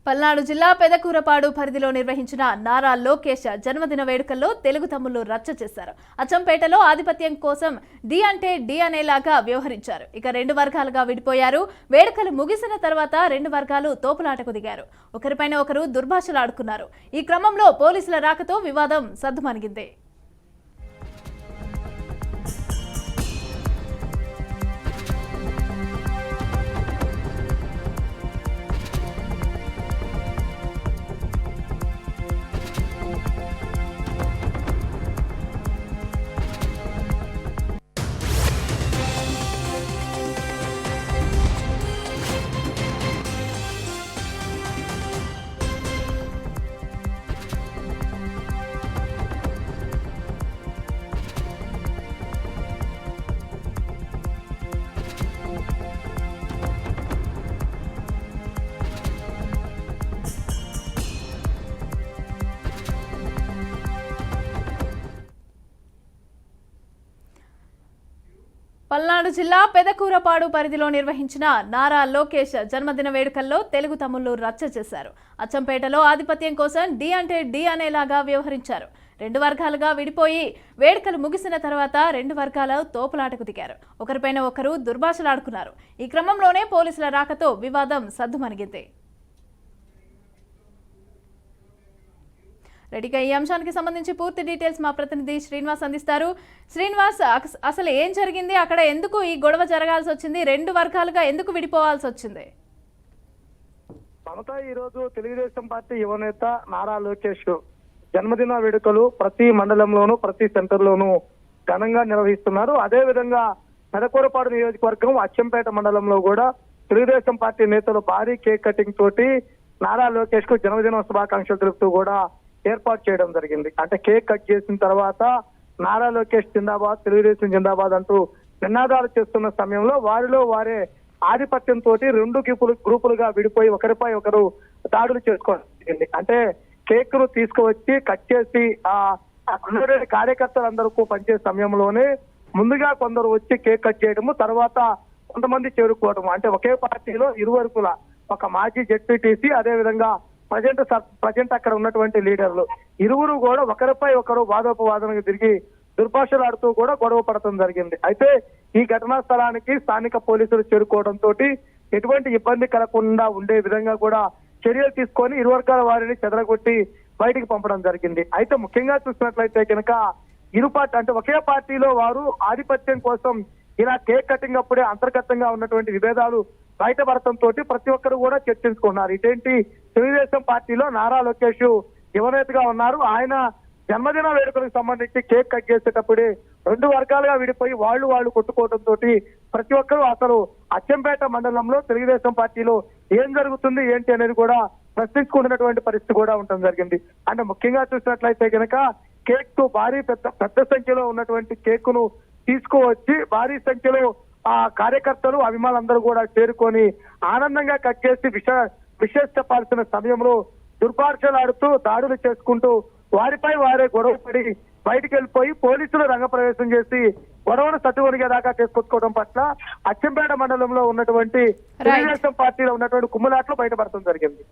పల్నాడు జిల్లా పెదకూరపాడు పరిధిలో నిర్వహించిన నారా లోకేష్ జన్మదిన వేడుకల్లో తెలుగు తమ్ముళ్లు రచ్చ చేశారు. అచ్చంపేటలో ఆధిపత్యం కోసం డి అంటే డి అనేలాగా వ్యవహరించారు. ఇక రెండు వర్గాలుగా విడిపోయారు. వేడుకలు ముగిసిన తర్వాత రెండు వర్గాలు తోపులాటకు దిగారు. ఒకరిపైన ఒకరు దుర్భాషలాడుకున్నారు. ఈ క్రమంలో పోలీసుల రాకతో వివాదం సద్దుమణిగింది. పల్నాడు జిల్లా పెదకూరపాడు పరిధిలో నిర్వహించిన నారా లోకేష్ జన్మదిన వేడుకల్లో తెలుగు తమ్ముళ్లు రచ్చ చేశారు. అచ్చంపేటలో ఆధిపత్యం కోసం డి అంటే డి అనేలాగా వ్యవహరించారు. రెండు వర్గాలుగా విడిపోయి వేడుకలు ముగిసిన తర్వాత రెండు వర్గాలు తోపులాటకు దిగారు. ఒకరిపైన ఒకరు దుర్భాషలాడుకున్నారు. ఈ క్రమంలోనే పోలీసుల రాకతో వివాదం సద్దుమణిగింది. రెడీగా ఈ అంశానికి సంబంధించి పూర్తి డీటెయిల్స్ మా ప్రతినిధి శ్రీనివాస్ అందిస్తారు. శ్రీనివాస్, అసలు ఏం జరిగింది? అక్కడ ఎందుకు ఈ గొడవ జరగాల్సి వచ్చింది? రెండు వర్గాలుగా ఎందుకు విడిపోవాల్సి వచ్చింది? మమతా ఈ రోజు తెలుగుదేశం పార్టీ యువనేత నారా లోకేష్ జన్మదిన వేడుకలు ప్రతి మండలంలోనూ ప్రతి సెంటర్లోనూ ఘనంగా నిర్వహిస్తున్నారు. అదే విధంగా పెదకూరపాడు నియోజకవర్గం అచ్చంపేట మండలంలో కూడా తెలుగుదేశం పార్టీ నేతలు భారీ కేక్ కటింగ్ తోటి నారా లోకేష్ కు జన్మదిన శుభాకాంక్షలు తెలుపుతూ కూడా ఏర్పాటు చేయడం జరిగింది. అంటే కేక్ కట్ చేసిన తర్వాత నారా లోకేష్ జిందాబాద్, తెలుగుదేశం జిందాబాద్ అంటూ నినాదాలు చేస్తున్న సమయంలో వారిలో వారే ఆధిపత్యంతో రెండు గ్రూపులుగా విడిపోయి ఒకరిపై ఒకరు దాడులు చేసుకోవడం జరిగింది. అంటే కేక్ ను తీసుకువచ్చి కట్ చేసి కార్యకర్తలందరూ పనిచేసే సమయంలోనే ముందుగా కొందరు వచ్చి కేక్ కట్ చేయడము, తర్వాత కొంతమంది చేరుకోవడము. అంటే ఒకే పార్టీలో ఇరువరుకుల ఒక మాజీ జెడ్పీటీసీ, అదే విధంగా ప్రజెంట్ అక్కడ ఉన్నటువంటి లీడర్లు ఇరువురు కూడా ఒకరిపై ఒకరు వాదోపవాదనకు తిరిగి దుర్భాషలాడుతూ కూడా గొడవ పడటం జరిగింది. అయితే ఈ ఘటనా స్థలానికి స్థానిక పోలీసులు చేరుకోవడంతో ఎటువంటి ఇబ్బంది కలగకుండా ఉండే విధంగా కూడా చర్యలు తీసుకొని ఇరు వర్గాల వారిని చెదరగొట్టి బయటికి పంపడం జరిగింది. అయితే ముఖ్యంగా చూసినట్లయితే కనుక అంటే ఒకే పార్టీలో వారు ఆధిపత్యం కోసం ఇలా కేక్ కటింగ్ అప్పుడే అంతర్గతంగా ఉన్నటువంటి విభేదాలు బయటపడటంతో ప్రతి ఒక్కరు కూడా చర్చించుకున్నారు. ఇదేంటి, తెలుగుదేశం పార్టీలో నారా లోకేష్ యువనేతగా ఉన్నారు. ఆయన జన్మదిన వేడుకలకు సంబంధించి కేక్ కట్ చేసేటప్పుడే రెండు వర్గాలుగా విడిపోయి వాళ్ళు కొట్టుకోవడంతో ప్రతి ఒక్కరూ అసలు అచ్చంపేట మండలంలో తెలుగుదేశం పార్టీలో ఏం జరుగుతుంది ఏంటి అనేది కూడా ప్రశ్నించుకుంటున్నటువంటి పరిస్థితి కూడా ఉండడం జరిగింది. అంటే ముఖ్యంగా చూసినట్లయితే కనుక కేక్ కు పెద్ద సంఖ్యలో ఉన్నటువంటి కేక్ ను తీసుకువచ్చి భారీ సంఖ్యలో కార్యకర్తలు అభిమానులందరూ కూడా చేరుకొని ఆనందంగా కట్ చేసి విశేష చెప్పాల్సిన సమయంలో దుర్భాషలాడుతూ దాడులు చేసుకుంటూ వారిపై వారే గొడవ పడి బయటికి వెళ్ళిపోయి పోలీసులు రంగప్రవేశం చేసి గొడవను సట్టువనిగేదాకా చేసుకొచ్చుకోవడం పట్ల అచ్చంపేట మండలంలో ఉన్నటువంటి తెలుగుదేశం పార్టీలో ఉన్నటువంటి కుమ్ములాట్లు బయటపడటం జరిగింది.